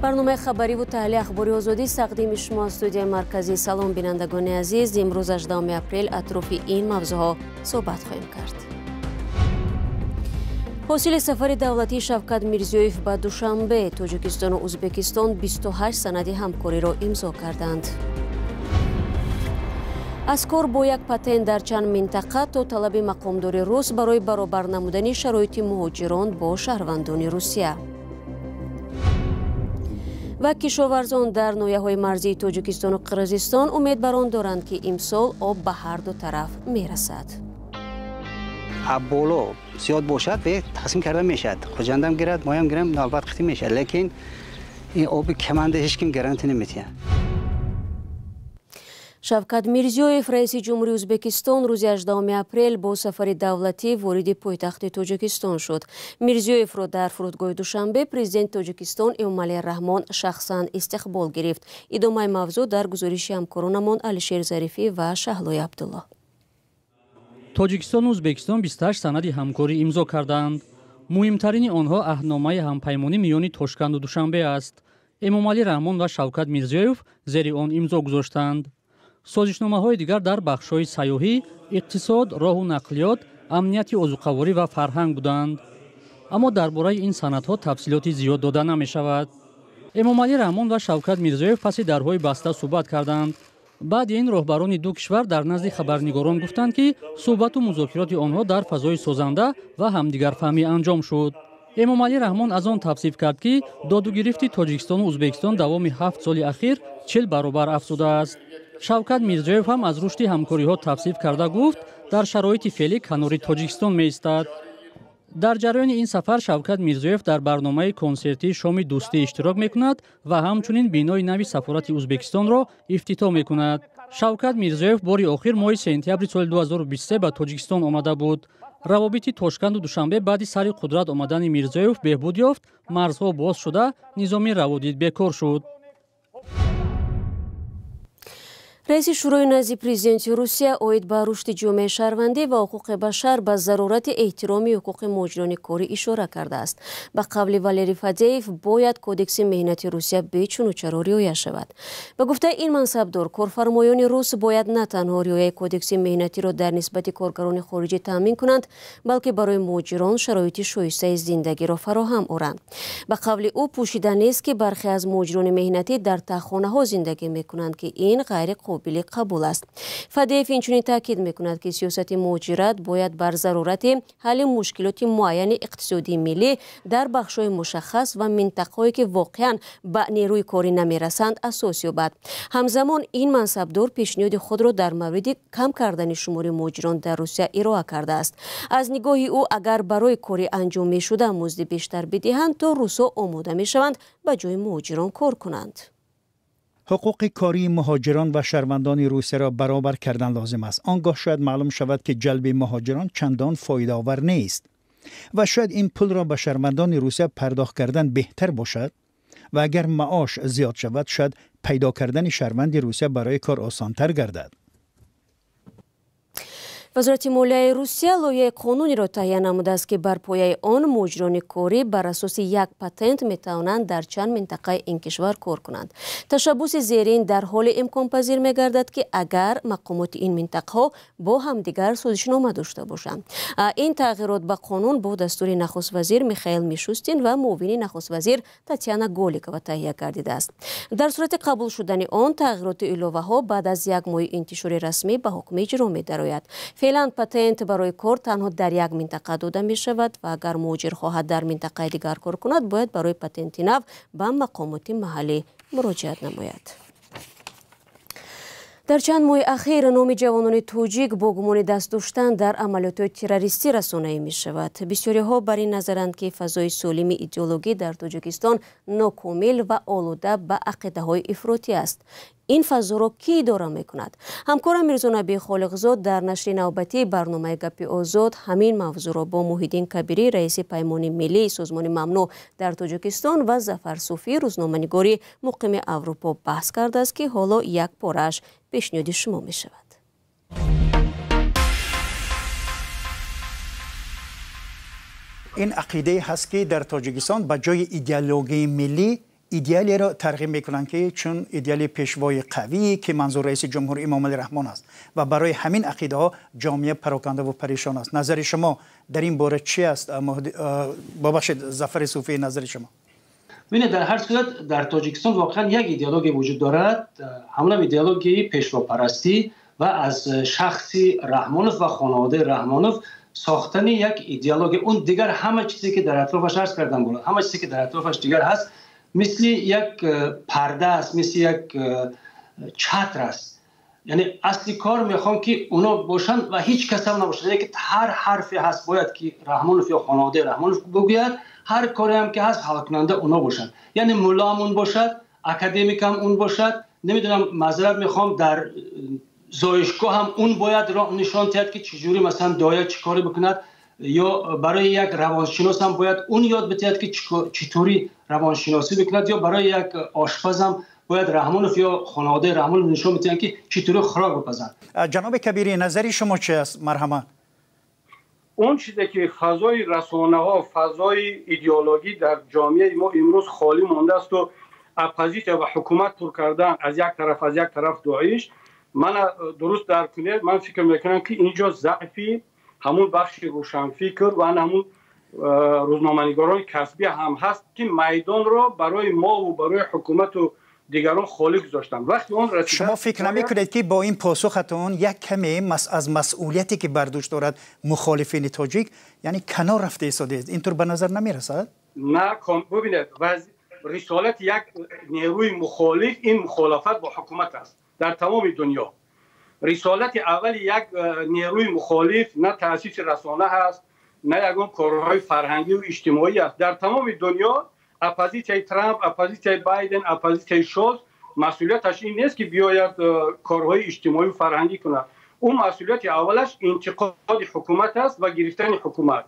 برنامه خبری و تحلیل اخباری آزادی تقدیم شما استودیو مرکزی. سلام بینندگان عزیز، امروز 18 اپریل اطراف این موضوعها صحبت خواهیم کرد. حاصل سفر دولتی شوکت میرزیویف به دوشنبه، تاجیکستان و ازبکستان 28 سند همکاری را امضا کردند. از کار با یک پتنت در چند منطقه تا طلب مقامداری روس برای برابر نمودن شرایط مهاجران با شهروندان روسیه. و کشاورزان در ناحیه‌های مرزی تاجیکستان و قرقیزستان امید بر آن دارند که امسال آب به هر دو طرف میرسد. آب بالا زیاد باشد و تقسیم کرده میشد. خوجندم گیرد، مایم گیرم، نالبت قطعی میشه. لیکن این آب کمانده هیچ کم گارانتی نمیتونه. شوکت میرزیویف رئیس جمهوری ازبکستان روز 18 اپریل با سفر دولتی وارد پایتخت تاجیکستان شد. میرزیویف را در فرودگاه دوشنبه پرزیدنت تاجیکستان امومالی رحمان شخصا استقبال گرفت. ادامه موضوع در گزارش همکارانمان علیشیر ظریفی و شهلای عبدالله. تاجیکستان و ازبکستان 28 سند همکاری امضا کردند. مهمترین آنها عهدنامه همپیمانی میان تاشکند و دوشنبه است. امومالی رحمان و شوکت میرزیویف زیر آن امضا گذاشتند. سازشنامه‌های دیگر در بخش‌های سیاحی، اقتصاد، راه و نقلیات، امنیت اوزوقواری و فرهنگ بودند. اما درباره این سندها تفصیلاتی زیاد داده نمی‌شود. امومالی رحمان و شوکت میرزیویف پس درهای بسته صحبت کردند. بعد این راهبران دو کشور در نزد خبرنگاران گفتند که صحبت و مذاکرات آنها در فضای سازنده و همدیگرفهمی انجام شد. امومالی رحمان از آن توصیف کرد که داد و گرفت تاجیکستان و ازبکستان دوام 7 سال اخیر 40 برابر افزوده است. شوکت میرزیویف هم از رشد همکاری‌ها توصیف کرده گفت در شرایط فعلی کنار تاجیکستان می‌ایستد. در جریان این سفر شوکت میرزیویف در برنامه کنسرتی شام دوستی اشتراک می‌کند و همچنین بینای نوی سفارت ازبکستان را افتتاح می‌کند. شوکت میرزیویف باری آخر ماه سپتامبر سال 2023 به تاجیکستان آمده بود. روابط تاشکند و دوشنبه بعد سر قدرت آمدن میرزیویف بهبود یافت، مرزها باز شده، نظام روابط بکار شد. رئیس شورای نزد پرزیدنت روسیه اوید به رشد جامعه شهروندی و حقوق بشر به ضرورت احترام حقوق مهاجران کاری اشاره کرده است. به قول والری فادییف باید کودکس مهنتی روسیه به چون و چرا رعایت شود. به گفته این منصبدار، کارفرمایان روس باید نه تنها رعایت کودکس مهنتی را در نسبت کارگران خارجی تامین کنند، بلکه برای مهاجران شرایط شایسته زندگی را فراهم آورند. به قول او پوشیده نیست که برخی از مهاجران مهنتی در تهخانه‌ها زندگی می‌کنند که این غیر قابل قبول است. فادییف اینچنین تاکید میکند که سیاست مهاجرت باید بر ضرورت حل مشکلات معین اقتصادی ملی در بخش‌های مشخص و منطقه‌ای که واقعاً به نیروی کاری نمیرسند اساس یابد. همزمان این منصبدار پیشنهاد خود را در مورد کم کردن شمار مهاجران در روسیه ارائه کرده است. از نگاه او اگر برای کاری انجام می‌شده مزد بیشتر بدهند تا روس‌ها آماده می‌شوند به جای مهاجران کار کنند. حقوق کاری مهاجران و شهروندان روسیه را برابر کردن لازم است. آنگاه شاید معلوم شود که جلب مهاجران چندان فایده آور نیست و شاید این پول را به شهروندان روسیه پرداخت کردن بهتر باشد و اگر معاش زیاد شود شاید پیدا کردن شهروند روسیه برای کار آسان‌تر گردد. وزارت مالیه روسیه لایحه قانونی را تهیه نموده است که بر پایه آن مهاجران کاری بر اساس یک پتنت میتوانند در چند منطقه این کشور کار کنند. تشبوس زیرین در حال امکان پذیر میگردد که اگر مقامات این منطقه ها با همدیگر سازشنامه داشته باشند. این تغییرات به قانون با دستور نخست وزیر میخائیل میشوستین و معاون نخست وزیر تاتیانا گولیکова تهیه گردیده است. در صورت قبول شدن آن تغییرات علاوه ها بعد از یک ماه انتشار رسمی به حکم اجرا می‌دراید. فعلا پتنت برای کار تنها در یک منطقه داده می شود و اگر مهاجر خواهد در منطقه دیگر کار کند باید برای پتنت نو به مقامات محلی مراجعت نماید. در چند ماه اخیر نام جوانان تاجیک با گمان دست داشتن در عملیات تروریستی رسانه‌ای می شود. بسیاری ها بر این نظرند که فضای سالم ایدئولوژی در تاجیکستان ناکامل و آلوده به عقیده‌های افراطی است. این فضا را کی اداره میکند؟ همکارم میرزا نبی خالقزاد در نشر نوبتی برنامه گپ آزاد همین موضوع را با محیدین کبیری رئیس پیمان ملی سازمان ممنوع در تاجیکستان و ظفر صوفی روزنامه‌نگاری مقیم اروپا بحث کرده است که حالا یک پارش پیشنهاد شما می شود. این عقیده هست که در تاجیکستان به جای ایدئولوژی ملی ایدئالی را ترغیب میکنند که چون ایدئال پیشوای قوی که منظور رئیس جمهور امام علی رحمان است و برای همین عقیده ها جامعه پراکنده و پریشان است. نظر شما در این باره چی است؟ ببخشید ظفر صوفی، نظر شما؟ ببینید در هر صورت در تاجیکستان واقعا یک ایدئولوژی وجود دارد، همون ایدئولوژی پیشواپرستی و از شخصی رحمانوف و خانواده رحمانوف ساختن یک ایدئولوژی. اون دیگر همه چیزی که در اطرافش عرض کردم بود، همه چیزی که در اطرافش دیگر هست مثل یک پرده است، مثل یک چتر است. یعنی اصلی کار میخوام که اونا باشن و هیچ کس هم نباشه. یعنی که هر حرفی هست باید که رحمانوف یا خانواده رحمانوف بگوید، هر کاری هم که هست حل کننده اونا باشن. یعنی مولا هم اون باشد، اکادمیک هم اون باشد، نمیدونم معذرت میخوام در زایشگاه هم اون باید راه نشان دهد که چجوری مثلا دایه چیکاری بکند، یا برای یک روانشناس هم باید اون یاد بدهد که چطوری روانشناسی بکند، یا برای یک آشپز هم باید رحمانوف یا خانواده رحمانوف نشان بدهند که چطوری خوراک بپزند. جناب کبیری، نظری شما چی است؟ مرحبا. اون چیزی که فضای رسانه ها، فضای ایدئولوژی در جامعه ما امروز خالی مانده است و اپوزیسیون و حکومت پر کردن از یک طرف داعش، من درست در کنه من فکر میکنم که اینجا ضعفی همون بخش روشنفکر و همون روزنامه‌نگاران کسبی هم هست که میدان را برای ما و برای حکومت و دیگران خالی گذاشتن. وقتی اون شما فکر نمی‌کنید که با این پاسختون یک کمی از مسئولیتی که بر دوش دارد مخالفین تاجیک یعنی کنار رفته ایستاده است؟ اینطور به نظر نمی‌رسد؟ نه، ببینید رسالت یک نیروی مخالف این مخالفت با حکومت است در تمام دنیا. رسالت اول یک نیروی مخالف نه تأسیس رسانه هست، نه یگان کارهای فرهنگی و اجتماعی است. در تمام دنیا اپوزیسیون ترامپ، اپوزیسیون بایدن، اپوزیسیون شولز مسئولیتش این نیست که بیاید کارهای اجتماعی و فرهنگی کنه. اون مسئولیت اولش انتقاد حکومت است و گرفتن حکومت.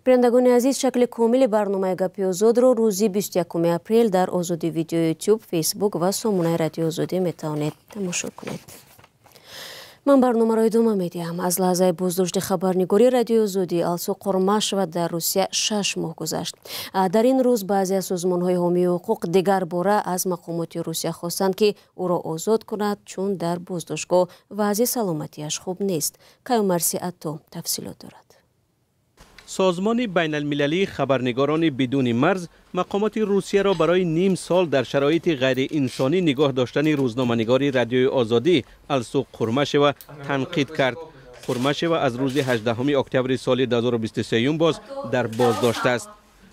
بینندگان عزیز، شکل کامل برنامه گپی آزاد رو روزی 21 اپریل در آزادی ویدیو یوتیوب، فیسبوک و سامانه رادیو آزادی میتوانید تماشا کنید. من برنامه را ادامه میدهم. از لحظه بازداشت خبرنگاری رادیو آزادی السو قرمش و در روسیه 6 ماه گذشت. در این روز بعضی از سازمان‌های حامی حقوق دیگر باره از مقامات روسیه خواستند که او را آزاد کند چون در بازداشتگاه وضع سلامتیش خوب نیست. کیومرسی اتو تفصیلات دارد. سازمان بین المللی خبرنگاران بدون مرز مقامات روسیه را برای نیم سال در شرایط غیر انسانی نگاه داشتن روزنامه‌نگاری رادیوی آزادی السو قرمشوا تنقید کرد. قرمشوا از روز 18 اکتبر سال 2023 باز در بازداشت است.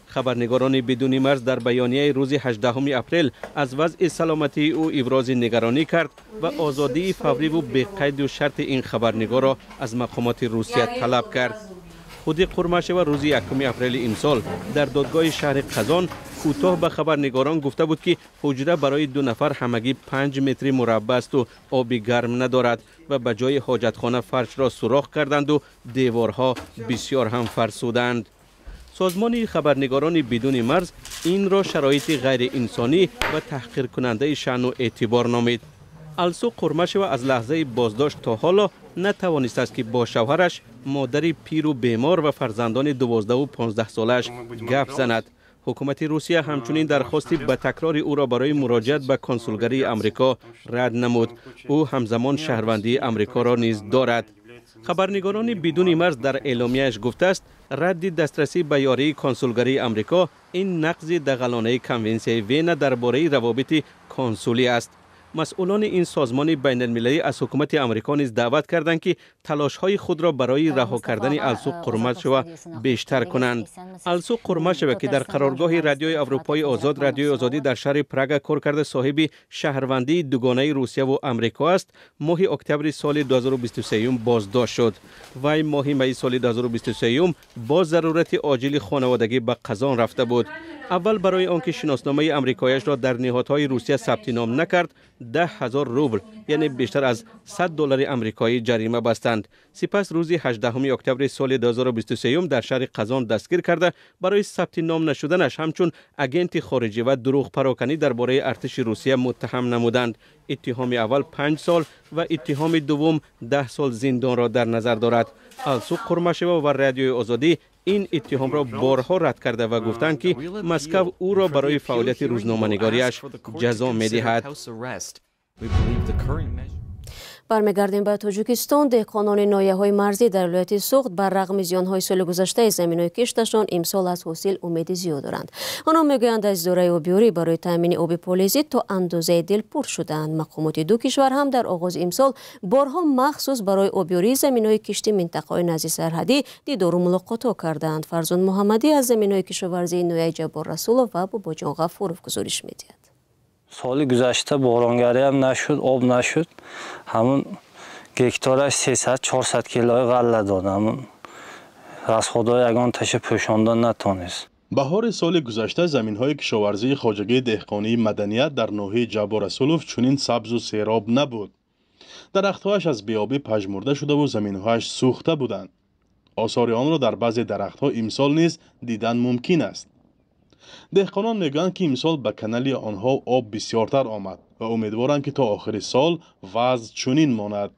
خبرنگاران بدون مرز در بیانیه روز 18 اپریل از وضع سلامتی او ابراز نگرانی کرد و آزادی فوری و بی قید و شرط این خبرنگار را از مقامات روسیه طلب کرد. خود قرمشوا روز 1 اپریل امسال در دادگاه شهر قزان کوتاه به خبرنگاران گفته بود که حجره برای 2 نفر همگی 5 متر مربع است و آبی گرم ندارد و به جای حاجتخانه فرش را سوراخ کردند و دیوارها بسیار هم فرسودند. سازمان خبرنگاران بدون مرز این را شرایط غیر انسانی و تحقیر کننده شأن و اعتبار نامید. السو قرمشوا از لحظه بازداشت تا حالا نتوانسته است که با شوهرش، مادری پیر و بیمار و فرزندان 12 و 15 سالش گپ زند. حکومت روسیه همچنین درخواستی به تکرار او را برای مراجعت به کنسولگری امریکا رد نمود. او همزمان شهروندی امریکا را نیز دارد. خبرنگاران بدون مرز در اعلامیه‌اش گفته است رد دسترسی به یاری کنسولگری امریکا این نقض دغلانه کنونسیون وین درباره روابط کنسولی است. مسئولان این سازمان بین المللی از حکومت امریکا نیز دعوت کردند که تلاش‌های خود را برای رها کردن السو قرمشوا بیشتر کنند. السو قرمشوا که در قرارگاه رادیوی اروپای آزاد رادیوی آزادی در شهر پراگ کار کرده صاحب شهروندی دوگانه روسیه و امریکا است، ماه اکتبر سال 2023 بازداشت شد. وی ماه می سال 2023 با ضرورت عاجل خانوادگی به قزان رفته بود. اول برای آنکه شناسنامه امریکایش را در نهادهای روسیه ثبت نام نکرد 10,000 روبل یعنی بیشتر از $100 آمریکایی جریمه بستند. سپس روز 18 اکتبر سال 2023 در شهر قزان دستگیر کرده برای ثبت نام نشدنش همچون اگنت خارجی و دروغ پراکنی درباره ارتش روسیه متهم نمودند. اتهام اول 5 سال و اتهام دوم 10 سال زندان را در نظر دارد. السوق قرمشوه و رادیوی آزادی این اتهام را بارها رد کرده و گفتند که مسکو او را برای فعالیت روزنامه‌نگاریش جزا می‌دهد. برمیگردیم به تاجیکستان. دهقانان ناحیه‌های مرزی در ولایت سوخت بر رغم زیان‌های سال گذشته زمین‌های کشتشان امسال از حاصل امید زیاد دارند. آنها میگویند از دوره آبیاری برای تامین آب پالیزی تا اندازه دلپور شدند. مقامات دو کشور هم در آغاز امسال بارها مخصوص برای آبیاری زمین‌های کشتی منطقه‌های نزدیک سرحدی دیدار و ملاقات کردند. فرزند محمدی از زمین‌های کشاورزی نوحه جبار رسولov و باباجان غفورov گزارش می‌دهد. سال گذشته بارانگری هم نشد، آب نشد. همون گکتارش 300-400 کیلوی غله داد. همون رسخودهای یگان تشه پوشاندن نتونست. بهار سال گذشته زمین‌های کشاورزی خواجگی دهقانی مدنیت در ناحیه جبار رسولov چنین سبز و سیراب نبود. درخت‌هایش از بیابی پژمرده شده و زمین‌هایش سوخته بودند. آثار آن را در بعضی درخت‌ها امسال نیز دیدن ممکن است. دهقانان میگویند که امسال به کانال آنها آب بسیارتر آمد و امیدوارند که تا آخر سال وضع چنین ماند.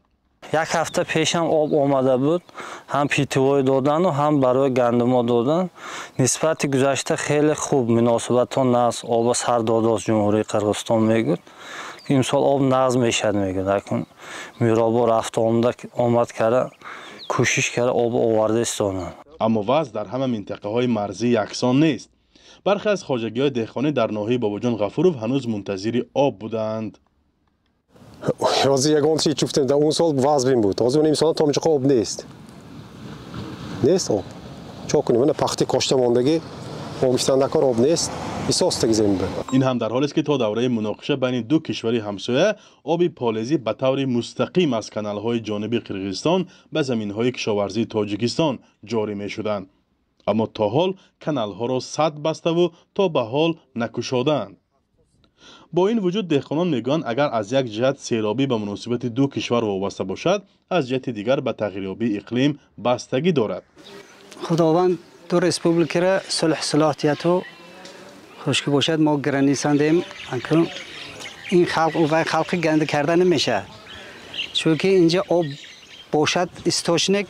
یک هفته پیش هم آب آمده بود، هم پیتوای دادن و هم برای گندم دادن. نسبت گذشته خیلی خوب مناسبتان است. آب سر داده از جمهوری قرقیزستان میگوید که امسال آب نقض میشد میگوید. اکنون میرابا رفت آمد کرده کوشش کرده آب آورده استانند. اما وضع در همه منطقه های مرزی یکسان نیست. برخی از خواجگی‌های دهقانی در ناحیه باباجان غفورov هنوز منتظر آب بودند. از یگان چیز گفتم در اون سال وضع بین بود. از اون امسال تا اینجا آب نیست. نیست آب. چه کنیم؟ من پختی کاشته ماندگی آب گرفتن نکار آب نیست. ایساستگی زمین بود. این هم در حالی است که تا دوره مناقشه بین دو کشوری همسایه آب پالیزی به طور مستقیم از کانال‌های جانبی قرقیزستان به زمین‌های کشاورزی تاجیکستان جاری می‌شدند. اما تا حال کانال ها را سد بسته و تا به حال نکشادند. با این وجود دهقانان میگویند اگر از یک جهت سیلابی به مناسبت دو کشور وابسته باشد، از جهت دیگر به تغییریابی اقلیم بستگی دارد. خداوند دو ریسپوبلیک را صلح صلاحیت و خشکی باشد ما گرانیساندیم. این خلق گنده کردن نمیشه. چون که اینجا آب باشد استاشنک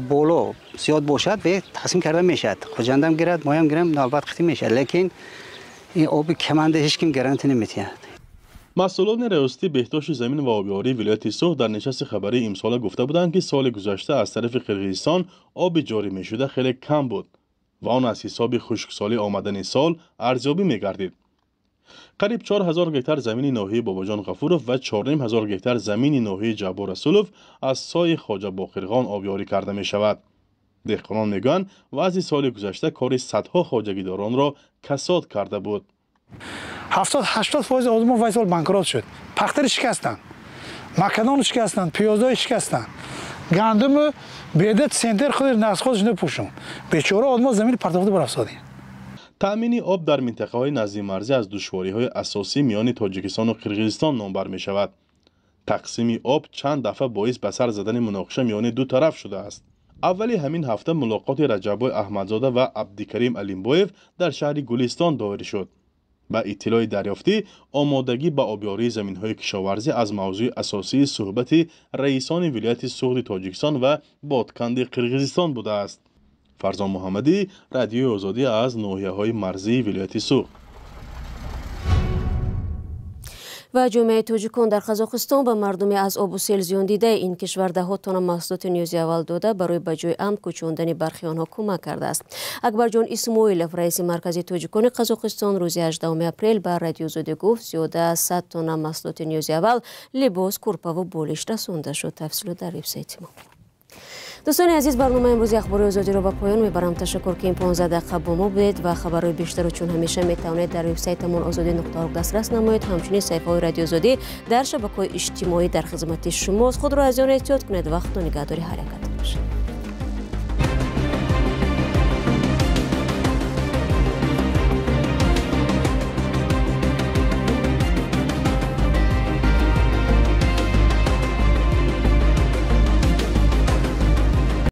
بالا زیاد باشد به تقسیم کرده میشد. خوجندم گیرد مایم گیرم نوبت ختم میشه. لیکن این آب کمانده هیچ کم گارانتی نمیتونه. مسئولان ریاستی بهداشت زمین و آبیاری ولایت سوخت در نشست خبری امسال گفته بودند که سال گذشته از طرف قرقیزستان آب جاری میشده خیلی کم بود و آن از حساب خشکسالی آمدن سال ارزیابی میگردید. قریب 4000 گکتار زمین ناحیه باباجان غفورov و 4500 گکتار زمین ناحیه جبار رسولov از سای خواجه باقرخان آبیاری کرده می شود. دهقانان میگویند وضع سال گذشته کار صدها خواجگیداران را کساد کرده بود. 70-80% آدم وای سال بانکرات شد. پختر شکستند. مکدان شکستند، پیازای شکستند. گندم بیدت سنتر خود نقص خودش نپوشون. بیچاره آدم زمین پرتافته برافسادی. تأمین آب در منطقه های نزدیک مرزی از دشواری‌های اساسی میان تاجیکستان و قرقیزستان نامبر می شود. تقسیم آب چند دفعه باعث به سر زدن مناقشه میان دو طرف شده است. اولی همین هفته ملاقات رجبای احمدزاده و عبدالکریم علیمبایف در شهر گلستان داوری شد. با اطلاع دریافتی آمادگی به آبیاری زمین‌های کشاورزی از موضوع اساسی صحبت رئیسان ولایت سوخت تاجیکستان و بادکند قرقیزستان بوده است. فرزان محمدی، رادیوی آزادی از ناحیه‌های مرزی ولایت سوخت. و جامعه توجیکان در قزاقستان به مردمی از آب و سیل زیان دیده این کشور دهات تن محصولات نیازی اول داده برای به جای امن کوچاندن برخی آنها کمک کرده است. اکبرجان اسماعیلوف رئیس مرکزی توجیکان قزاقستان روز 18 اپریل به رادیو آزادی گفت زیاده از 100 تن محصولات نیازی اول لباس، کورپه و بالش رسانده شد. تفصیل در وبسایت ما. دوستان عزیز، برنامه امروزی اخبار آزادی را به پایان میبرم. تشکر که این 15 دقیقه با ما بودید و خبرهای بیشتر چون همیشه میتوانید در وبسایتمان آزادی.org دسترس نمایید. همچنین صفحه‌های رادیو آزادی در شبکه‌های اجتماعی در خدمت شماست. خود را از آن احتیاط کنید. وقت و نگهداری حرکت باشید.